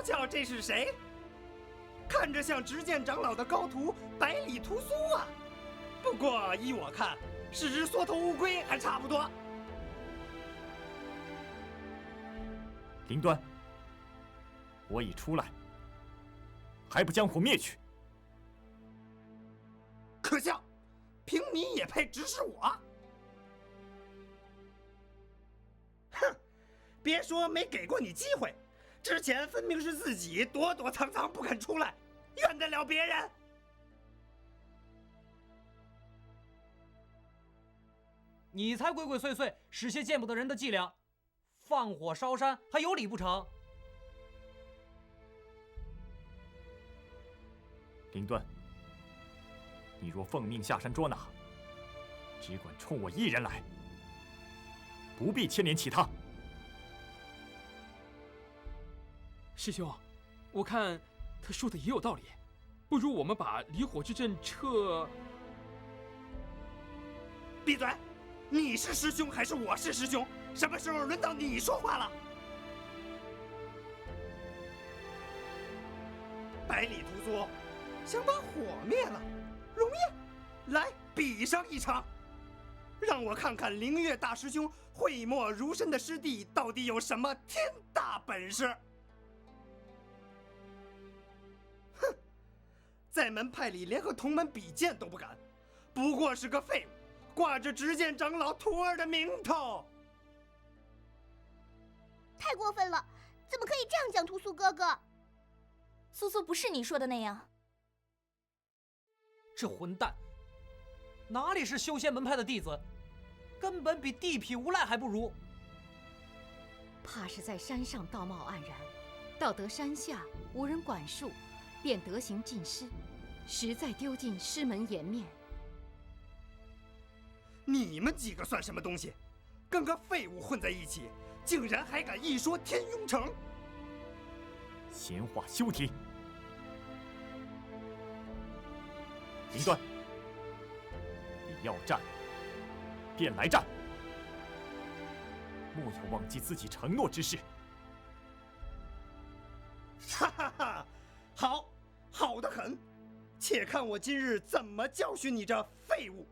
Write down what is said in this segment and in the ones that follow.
瞧这是谁？看着像执剑长老的高徒百里屠苏啊！不过依我看，是只缩头乌龟还差不多。林端，我已出来，还不将火灭去？可笑！凭你也配指使我？哼！别说没给过你机会，之前分明是自己躲躲藏藏不肯出来，怨得了别人？你才鬼鬼祟祟，使些见不得人的伎俩，放火烧山还有理不成？林端，你若奉命下山捉拿，只管冲我一人来，不必牵连其他。师兄，我看他说的也有道理，不如我们把离火之阵撤。闭嘴！你是师兄还是我是师兄？什么时候轮到你说话了？百里屠苏想把火灭了，容易，来比上一场，让我看看灵月大师兄讳莫如深的师弟到底有什么天大本事。哼，在门派里连和同门比剑都不敢，不过是个废物，挂着执剑长老徒儿的名头。太过分了，怎么可以这样讲屠苏哥哥？苏苏不是你说的那样。这混蛋，哪里是修仙门派的弟子，根本比地痞无赖还不如。怕是在山上道貌岸然，到得山下无人管束，便德行尽失，实在丢尽师门颜面。你们几个算什么东西？跟个废物混在一起，竟然还敢一说天庸城！闲话休提。林端，你要战，便来战，莫要忘记自己承诺之事。哈哈哈，好，好得很，且看我今日怎么教训你这废物！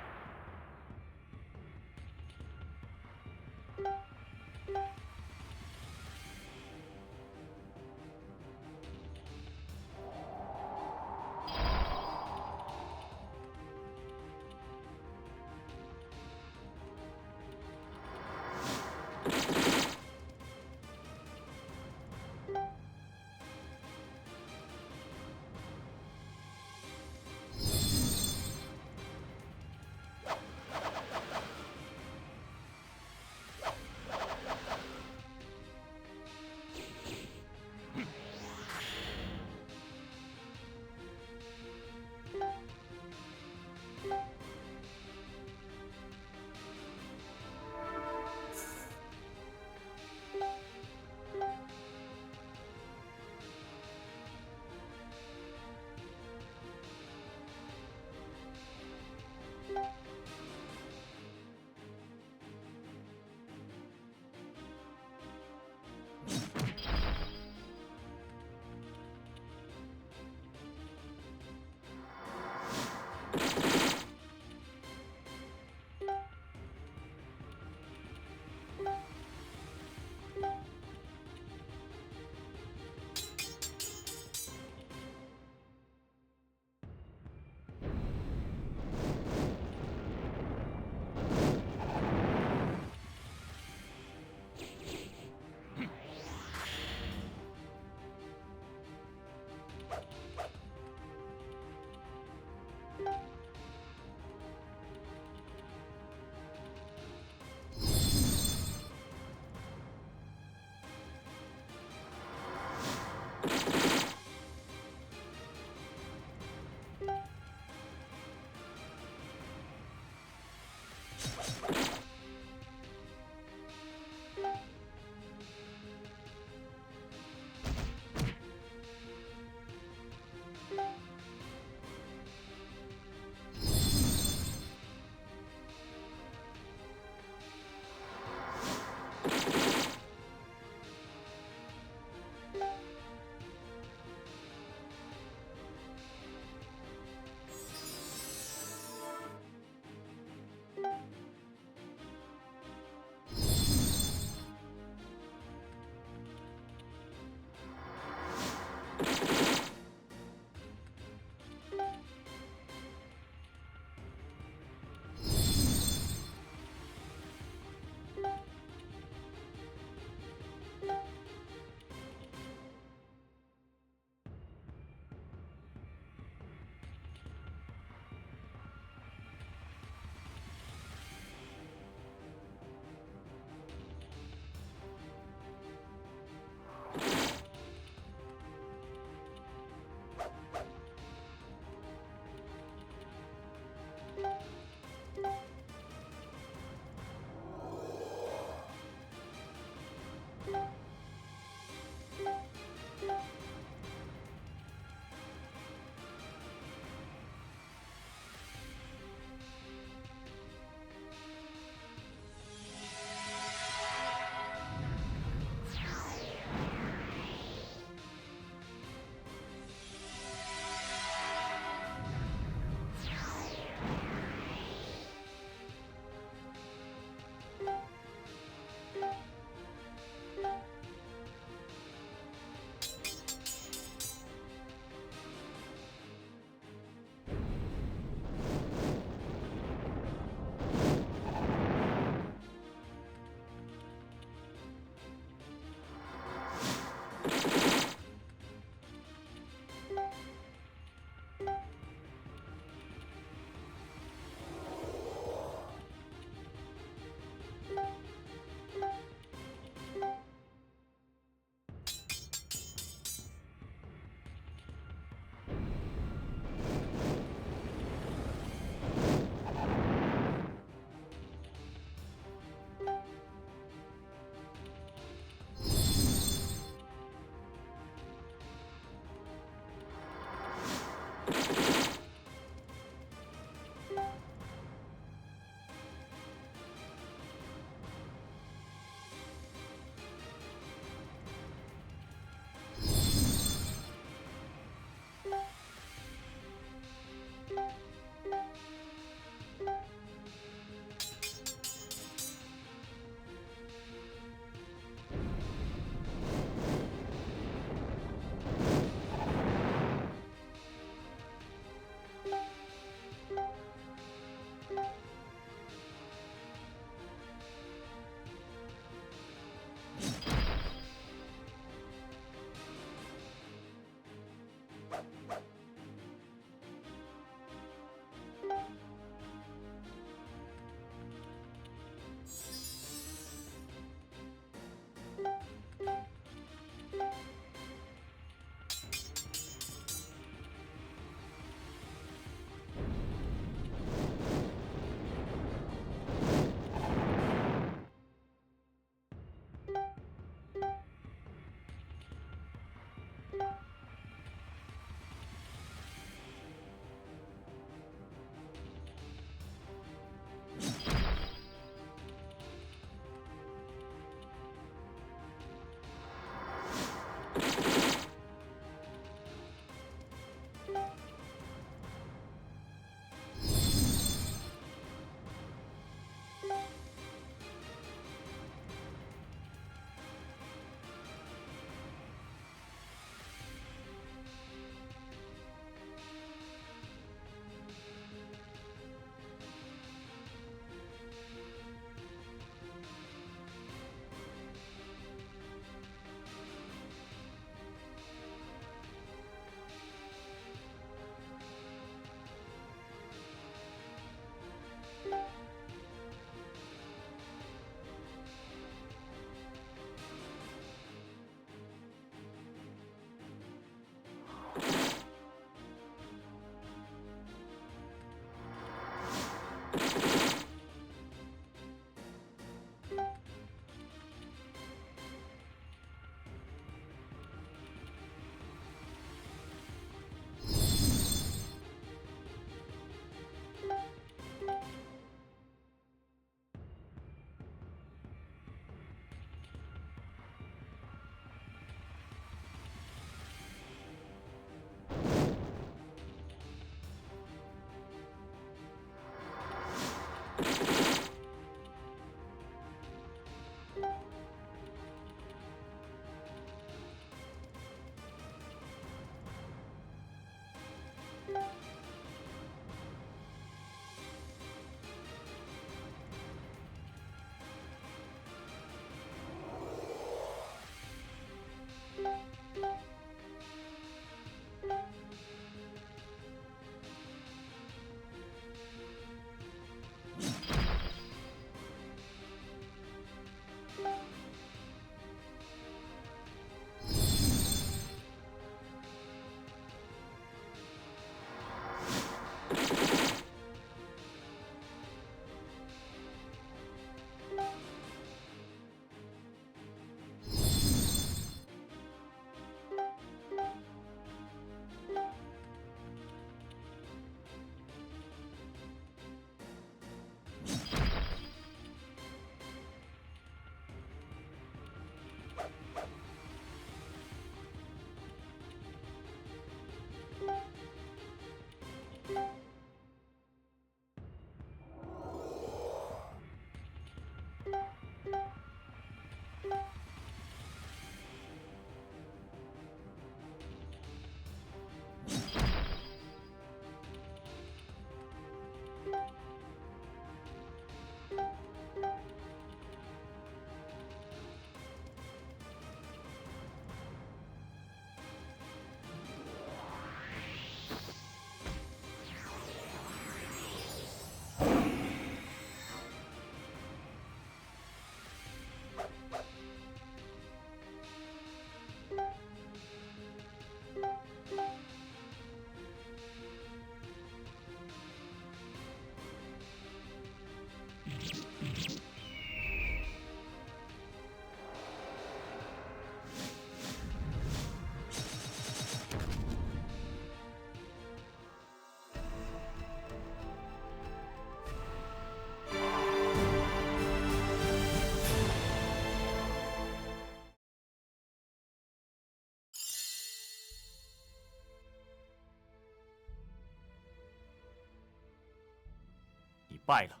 败了。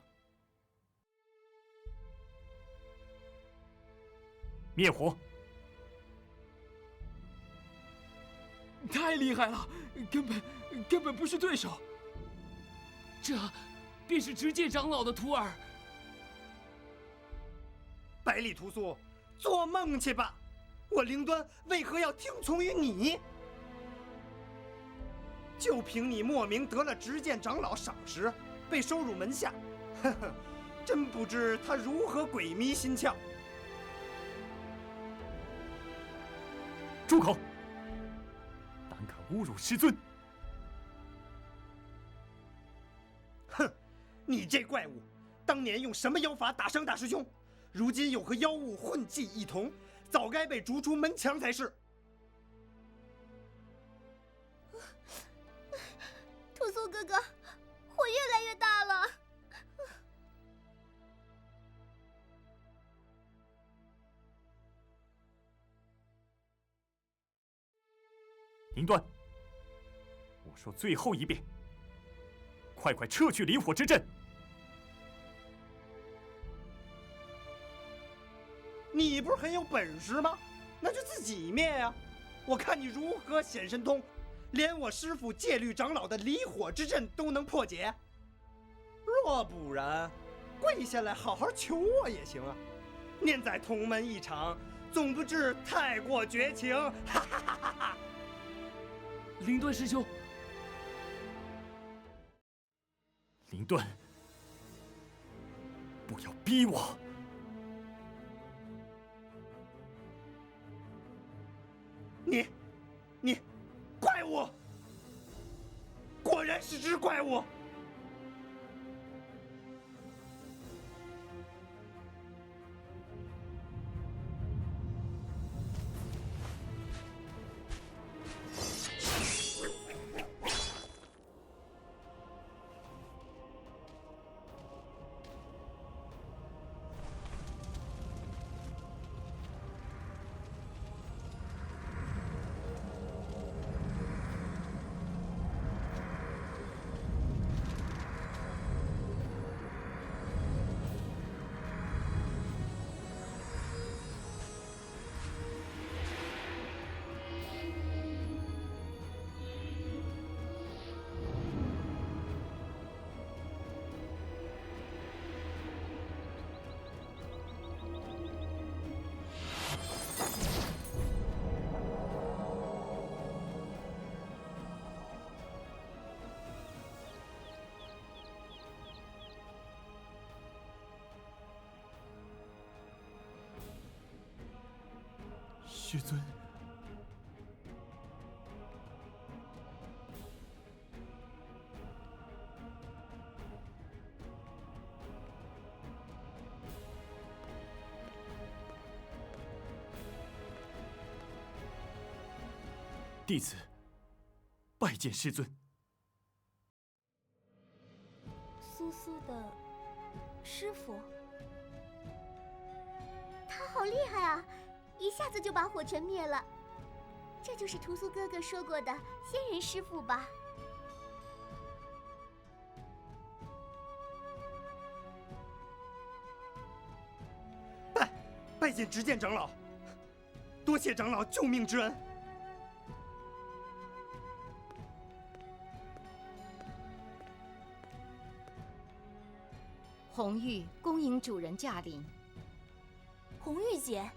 灭火！太厉害了，根本不是对手。这便是执剑长老的徒儿。百里屠苏，做梦去吧！我灵端为何要听从于你？就凭你莫名得了执剑长老赏识，被收入门下，呵呵，真不知他如何鬼迷心窍。住口！胆敢侮辱师尊！哼，你这怪物，当年用什么妖法打伤大师兄？如今又和妖物混迹一同，早该被逐出门墙才是。屠苏哥哥，火越来越大了。灵端，我说最后一遍，快撤去离火之阵！你不是很有本事吗？那就自己灭呀！我看你如何显神通，连我师父戒律长老的离火之阵都能破解。若不然，跪下来好好求我也行啊！念在同门一场，总不至太过绝情。哈哈哈哈哈！灵端师兄，灵端，不要逼我！你，怪物！果然是只怪物！师尊，弟子拜见师尊。苏苏的师傅，他好厉害啊！一下子就把火全灭了，这就是屠苏哥哥说过的仙人师傅吧？拜见执剑长老，多谢长老救命之恩。红玉恭迎主人驾临。红玉姐，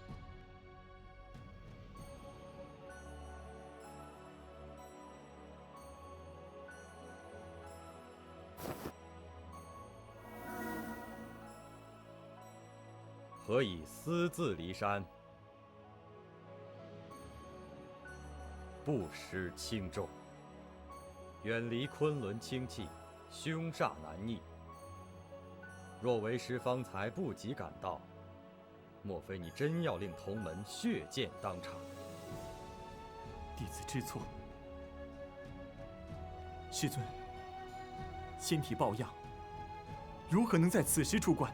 何以私自离山，不失轻重，远离昆仑清气，凶煞难逆。若为师方才不及赶到，莫非你真要令同门血溅当场？弟子知错。师尊，仙体抱恙，如何能在此时出关？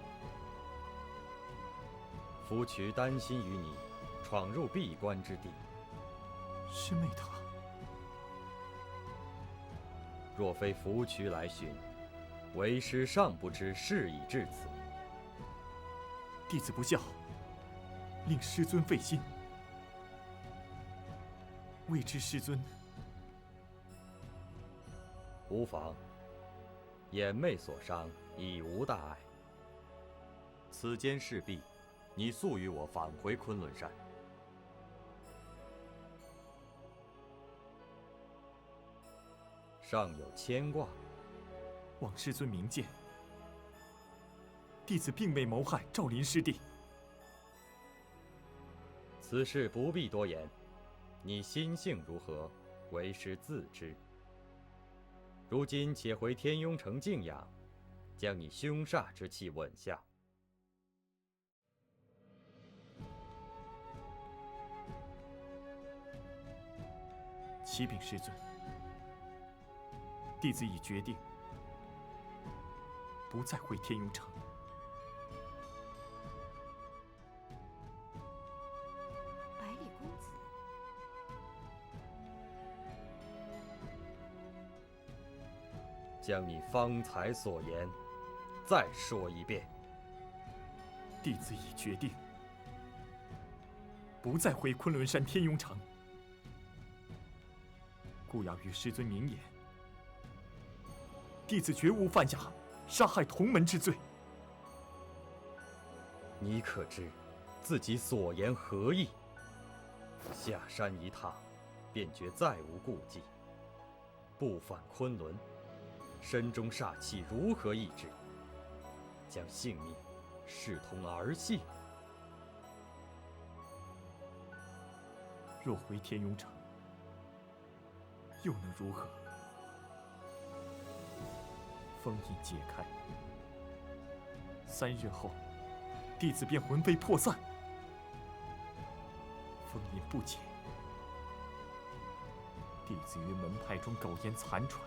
夫渠担心于你闯入闭关之地，师妹她，若非夫渠来寻，为师尚不知事已至此。弟子不孝，令师尊费心。未知师尊。无妨，眼妹所伤已无大碍。此间事毕，你速与我返回昆仑山。尚有牵挂，望师尊明鉴。弟子并未谋害赵林师弟。此事不必多言，你心性如何，为师自知。如今且回天雍城静养，将你凶煞之气稳下。启禀师尊，弟子已决定，不再回天雍城。百里公子，将你方才所言再说一遍。弟子已决定，不再回昆仑山天雍城。故要与师尊明言，弟子绝无犯下杀害同门之罪。你可知自己所言何意？下山一踏，便觉再无顾忌。不返昆仑，身中煞气如何抑制？将性命视同儿戏？若回天雍城，又能如何？封印解开，3日后，弟子便魂飞魄散。封印不解，弟子于门派中苟延残喘，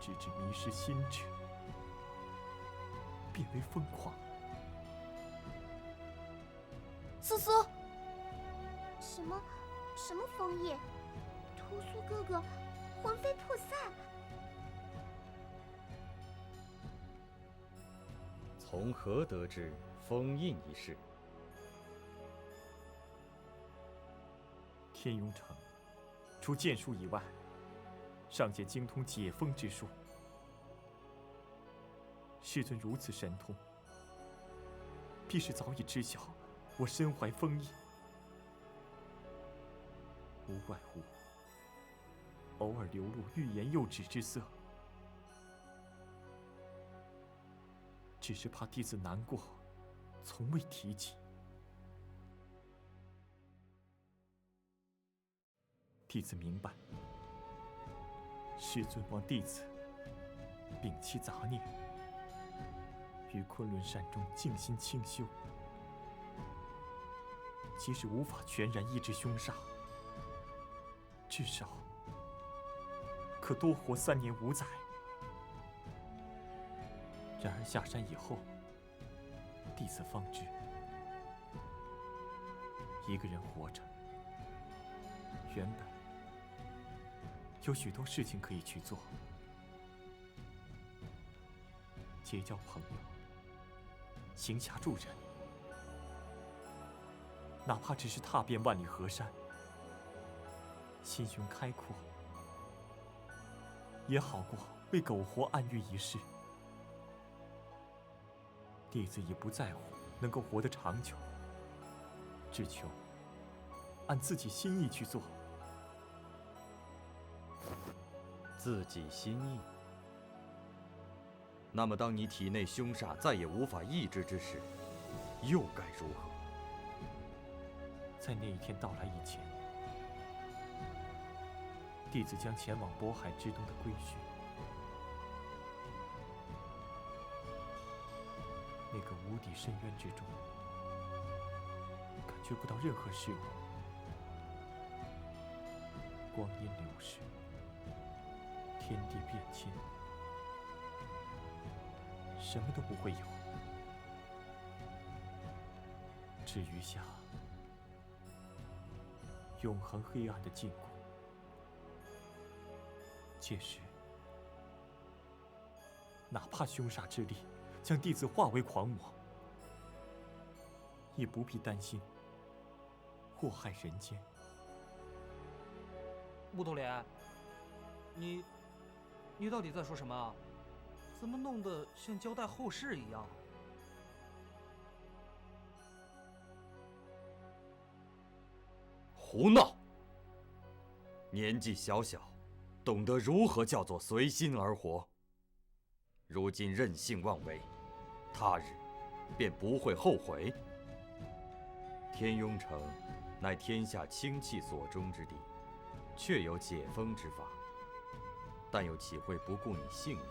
直至迷失心智，变为疯狂。苏苏，什么封印？屠苏哥哥魂飞魄散。从何得知封印一事？天雍城除剑术以外，尚且精通解封之术。师尊如此神通，必是早已知晓我身怀封印，无外乎偶尔流露欲言又止之色，只是怕弟子难过，从未提起。弟子明白，师尊望弟子摒弃杂念，于昆仑山中静心清修。即使无法全然抑制凶煞，至少可多活3年5载。然而下山以后，弟子方知，一个人活着，原本有许多事情可以去做，结交朋友，行侠助人，哪怕只是踏遍万里河山，心胸开阔，也好过为苟活暗狱一世。弟子已不在乎能够活得长久，只求按自己心意去做。自己心意。那么，当你体内凶煞再也无法抑制之时，又该如何？在那一天到来以前，弟子将前往渤海之东的归墟。那个无底深渊之中，感觉不到任何事物。光阴流逝，天地变迁，什么都不会有，只余下永恒黑暗的禁锢。届时，哪怕凶煞之力将弟子化为狂魔，也不必担心祸害人间。木头脸，你到底在说什么啊？怎么弄得像交代后事一样？胡闹！年纪小小，懂得如何叫做随心而活。如今任性妄为，他日便不会后悔。天雍城乃天下清气所中之地，确有解封之法，但又岂会不顾你性命，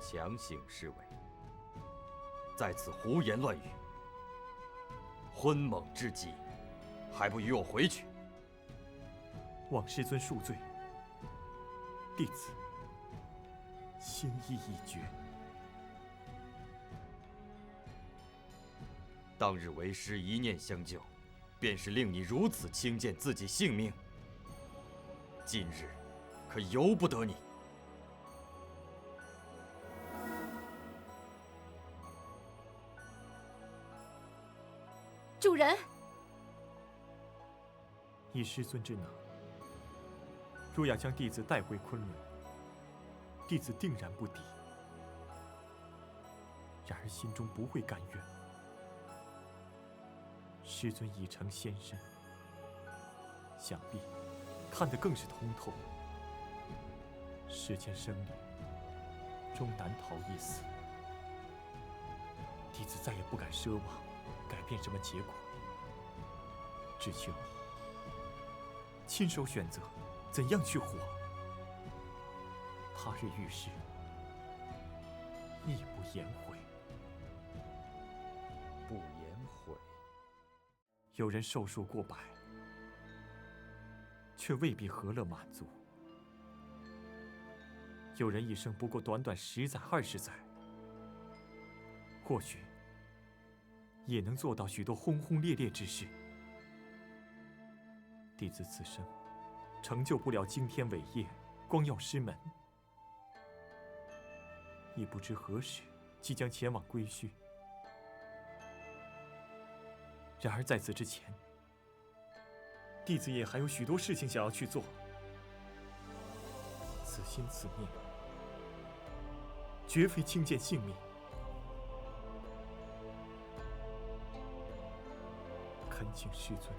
强行施为？在此胡言乱语，昏猛之极，还不与我回去？望师尊恕罪，弟子心意已决。当日为师一念相救，便是令你如此轻贱自己性命，今日可由不得你。主人，以师尊之能，若要将弟子带回昆仑，弟子定然不敌。然而心中不会甘愿。师尊已成仙身，想必看得更是通透。世间生灵，终难逃一死。弟子再也不敢奢望改变什么结果，只求亲手选择怎样去活。他日遇事，亦不言悔。不言悔。有人寿数过百，却未必何乐满足；有人一生不过短短10载、20载，或许也能做到许多轰轰烈烈之事。弟子此生成就不了惊天伟业、光耀师门，亦不知何时即将前往归墟。然而在此之前，弟子也还有许多事情想要去做。此心此念，绝非轻贱性命。恳请师尊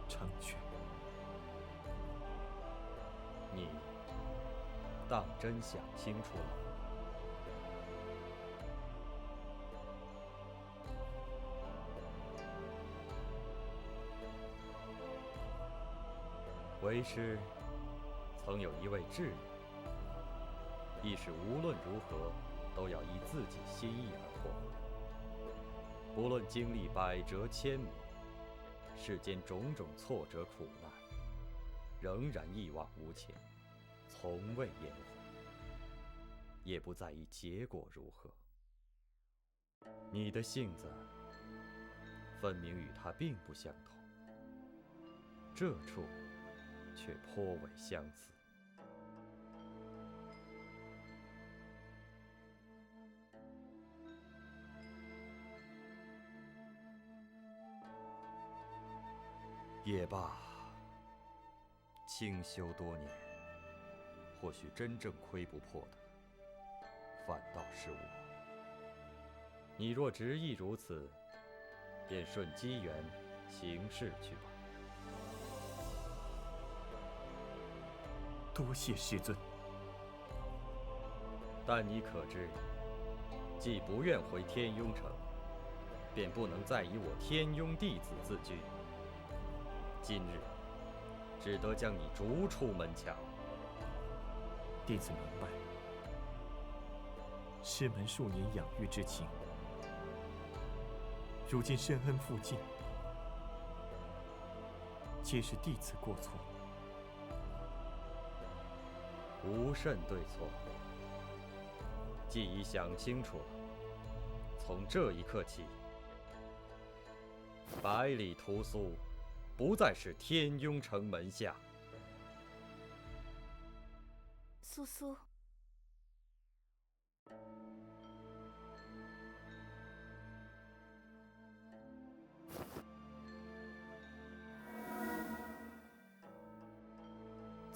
成全。你当真想清楚了？为师曾有一位挚友，亦是无论如何都要依自己心意而活，不论经历百折千磨，世间种种挫折苦难，仍然一往无前，从未言悔，也不在意结果如何。你的性子分明与他并不相同，这处却颇为相似。也罢，清修多年，或许真正亏不破的，反倒是我。你若执意如此，便顺机缘行事去吧。多谢师尊。但你可知，既不愿回天雍城，便不能再以我天雍弟子自居。今日只得将你逐出门墙。弟子明白，师门数年养育之情，如今深恩负尽，皆是弟子过错。无甚对错，既已想清楚了，从这一刻起，百里屠苏不再是天雍城门下。苏苏，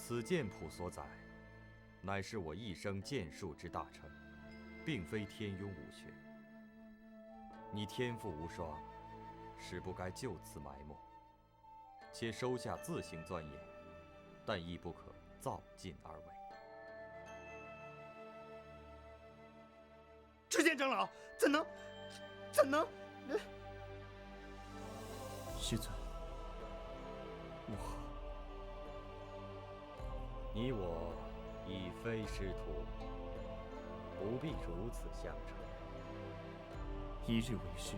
此剑谱所载，乃是我一生剑术之大成，并非天庸武学。你天赋无双，实不该就此埋没，且收下自行钻研，但亦不可造进而为。知见长老怎能？师尊，你我已非师徒，不必如此相称。一日为师，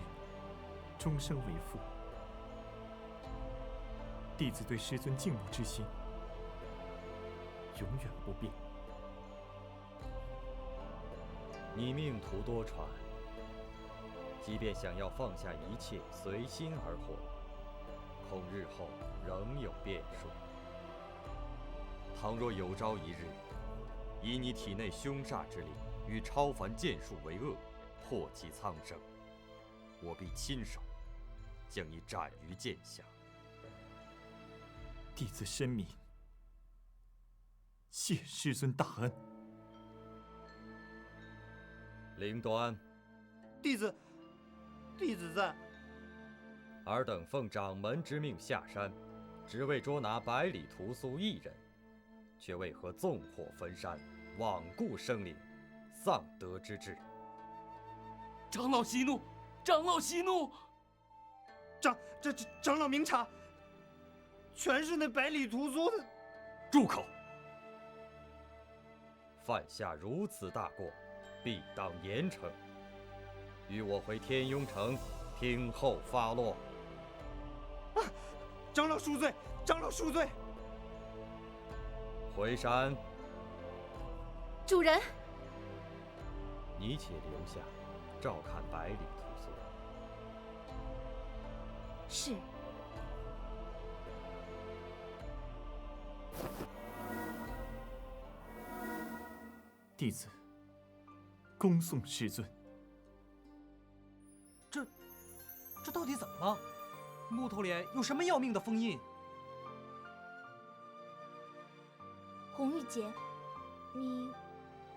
终生为父。弟子对师尊敬慕之心，永远不变。你命途多舛，即便想要放下一切，随心而活，恐日后仍有变数。倘若有朝一日，以你体内凶煞之力与超凡剑术为恶，祸及苍生，我必亲手将你斩于剑下。弟子深明，谢师尊大恩。灵端，弟子在。尔等奉掌门之命下山，只为捉拿百里屠苏一人，却为何纵火焚山，罔顾生灵，丧德之志？长老息怒，长老息怒！长老明察，全是那百里屠苏的。住口！犯下如此大过，必当严惩。与我回天庸城，听候发落。长老恕罪，长老恕罪。回山。主人，你且留下，照看百里屠苏。是。弟子恭送师尊。这到底怎么了？木头脸有什么要命的封印？红玉姐，你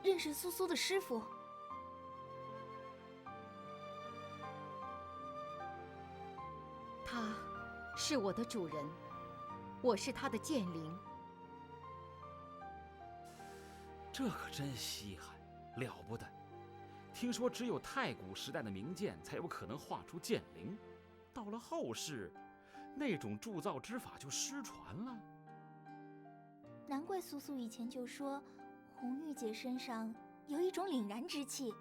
认识苏苏的师傅？他是我的主人，我是他的剑灵。这可真稀罕，了不得！听说只有太古时代的名剑才有可能画出剑灵，到了后世，那种铸造之法就失传了。难怪苏苏以前就说，红玉姐身上有一种凛然之气。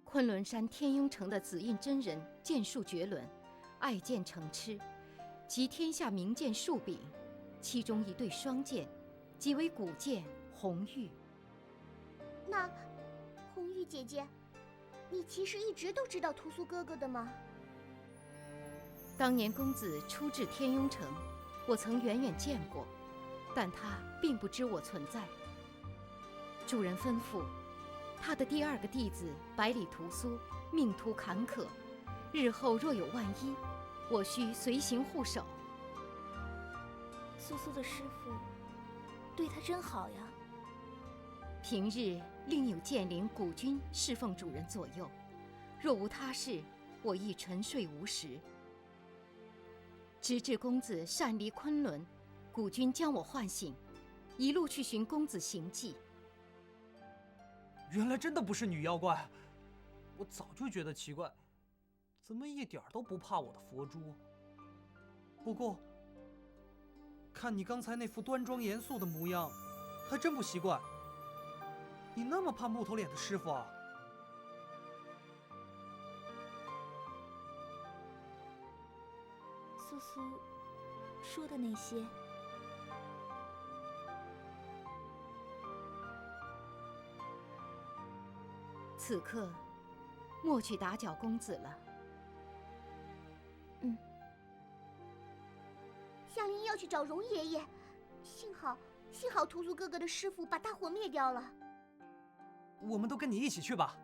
昆仑山天庸城的紫印真人剑术绝伦，爱剑成痴，集天下名剑数柄，其中一对双剑，即为古剑红玉。那红玉姐姐，你其实一直都知道屠苏哥哥的吗？当年公子初至天庸城，我曾远远见过，但他并不知我存在。主人吩咐，他的第二个弟子百里屠苏命途坎坷，日后若有万一，我需随行护守。苏苏的师傅对他真好呀。平日另有剑灵古君侍奉主人左右，若无他事，我亦沉睡无食。直至公子擅离昆仑，古君将我唤醒，一路去寻公子行迹。原来真的不是女妖怪，我早就觉得奇怪，怎么一点都不怕我的佛珠？不过，看你刚才那副端庄严肃的模样，还真不习惯。你那么怕木头脸的师傅啊？苏苏说的那些，此刻，莫去打搅公子了。夏琳要去找荣爷爷，幸好屠苏哥哥的师傅把大火灭掉了。我们都跟你一起去吧。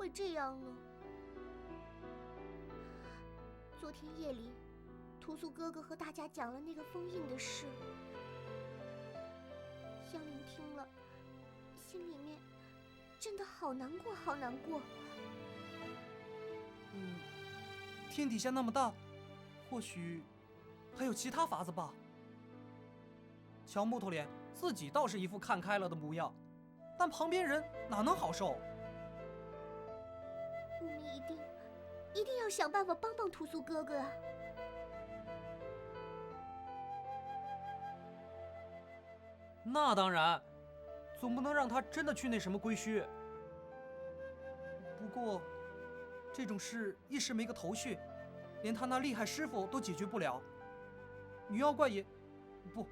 会这样呢？昨天夜里，屠苏哥哥和大家讲了那个封印的事，香菱听了，心里面真的好难过，好难过。天底下那么大，或许还有其他法子吧。乔木头脸自己倒是一副看开了的模样，但旁边人哪能好受？我们一定要想办法帮帮屠苏哥哥啊！那当然，总不能让他真的去那什么归墟。不过，这种事一时没个头绪，连他那厉害师傅都解决不了。女妖怪也不，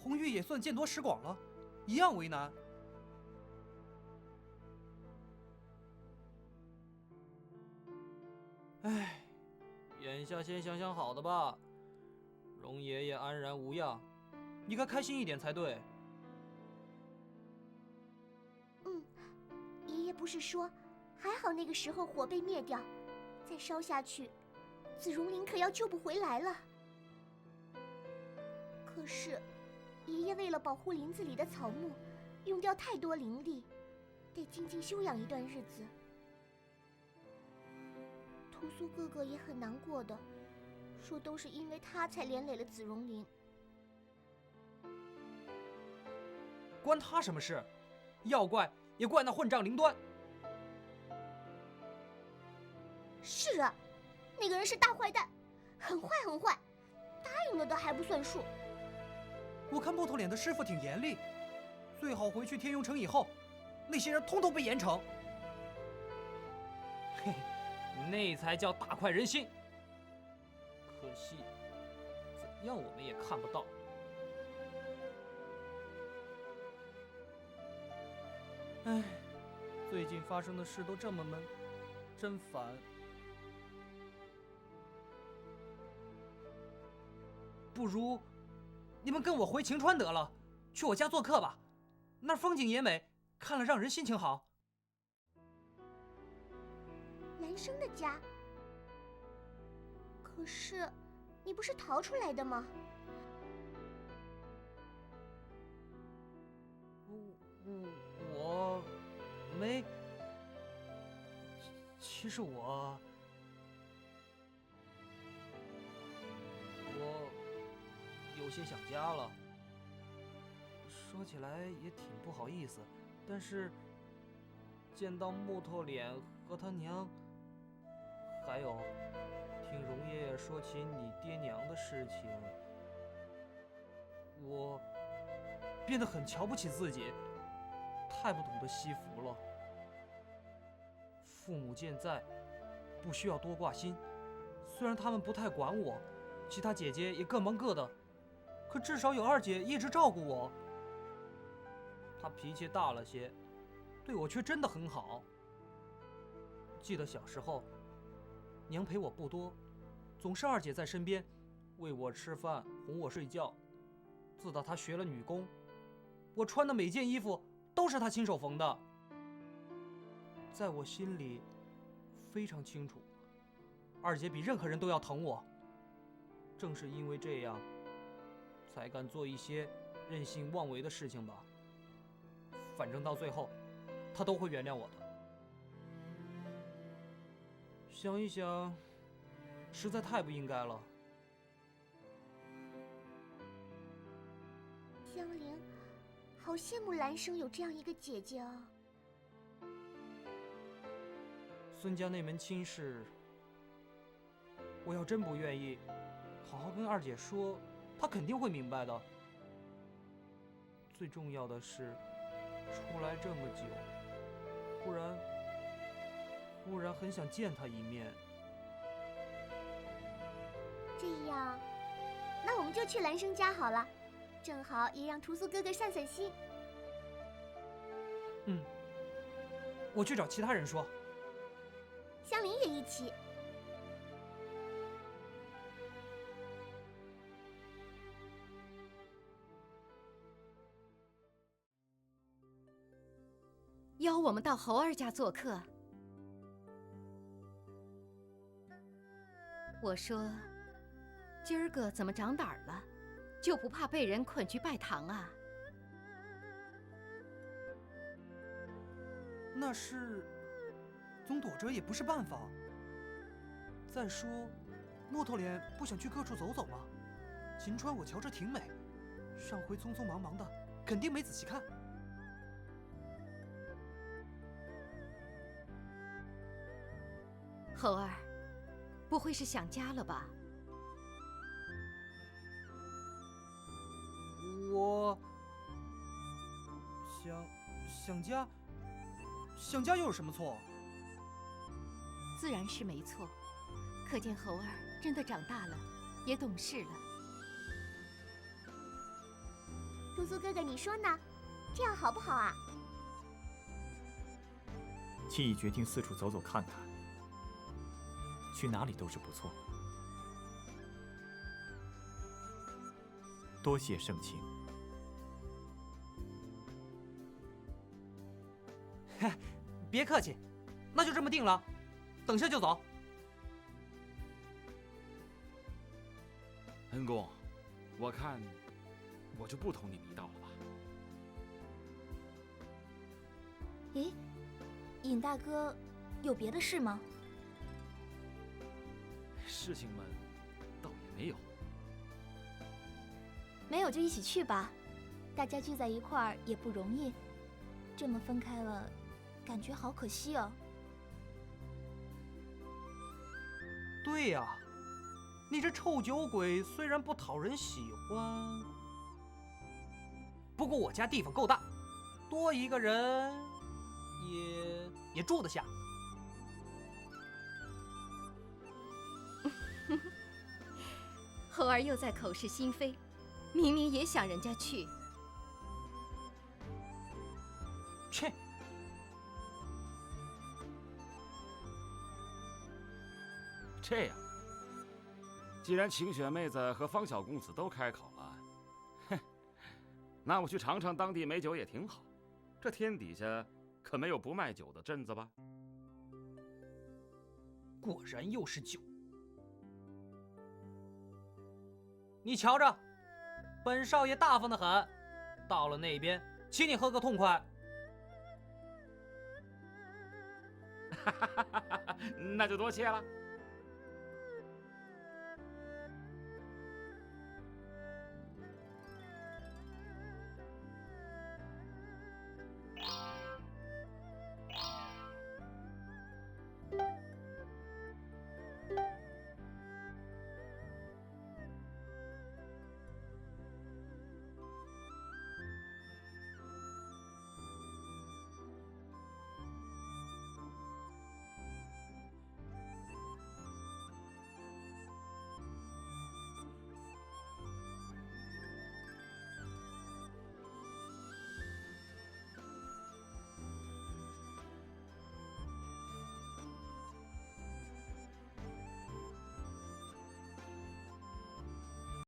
红玉也算见多识广了，一样为难。唉，眼下先想想好的吧。容爷爷安然无恙，你该开心一点才对。爷爷不是说，还好那个时候火被灭掉，再烧下去，紫荣林可要救不回来了。可是，爷爷为了保护林子里的草木，用掉太多灵力，得静静休养一段日子。屠苏哥哥也很难过的，说都是因为他才连累了紫荣林。关他什么事？要怪也怪那混账林端。是啊，那个人是大坏蛋，很坏很坏，答应了的还不算数。我看木头脸的师傅挺严厉，最好回去天雍城以后，那些人通通被严惩。嘿，那才叫大快人心。可惜，怎样我们也看不到。唉，最近发生的事都这么闷，真烦。不如你们跟我回晴川得了，去我家做客吧，那儿风景也美，看了让人心情好。兰生的家？可是，你不是逃出来的吗？我没。其实我有些想家了。说起来也挺不好意思，但是见到木头脸和他娘，还有听荣爷爷说起你爹娘的事情，我变得很瞧不起自己，太不懂得惜福了。父母健在，不需要多挂心。虽然他们不太管我，其他姐姐也各忙各的，可至少有二姐一直照顾我。她脾气大了些，对我却真的很好。记得小时候，娘陪我不多，总是二姐在身边，喂我吃饭，哄我睡觉。自打她学了女工，我穿的每件衣服都是她亲手缝的。在我心里非常清楚，二姐比任何人都要疼我。正是因为这样，才敢做一些任性妄为的事情吧。反正到最后，她都会原谅我的。想一想，实在太不应该了。香菱，好羡慕兰生有这样一个姐姐啊。孙家那门亲事，我要真不愿意，好好跟二姐说，她肯定会明白的。最重要的是，出来这么久，忽然很想见她一面。这样，那我们就去兰生家好了，正好也让屠苏哥哥散散心。我去找其他人说。香菱也一起。邀我们到猴儿家做客，我说，今儿个怎么长胆儿了？就不怕被人捆去拜堂啊？那是，总躲着也不是办法。再说，木头脸不想去各处走走吗？秦川我瞧着挺美，上回匆匆忙忙的，肯定没仔细看。猴儿，不会是想家了吧？我想家又有什么错？自然是没错，可见猴儿真的长大了，也懂事了。图苏哥哥，你说呢？这样好不好啊？亲已决定四处走走看看，去哪里都是不错。多谢盛情。别客气，那就这么定了，等下就走。恩公，我看我就不同你们一道了吧。咦，尹大哥有别的事吗？事情们倒也没有。没有就一起去吧，大家聚在一块儿也不容易，这么分开了，感觉好可惜哦。对呀，你这臭酒鬼虽然不讨人喜欢，不过我家地方够大，多一个人也住得下。猴儿又在口是心非，明明也想人家去。切！这样，既然晴雪妹子和方小公子都开口了，哼，那我去尝尝当地美酒也挺好。这天底下可没有不卖酒的镇子吧？果然又是酒。你瞧着，本少爷大方得很，到了那边请你喝个痛快。那就多谢了。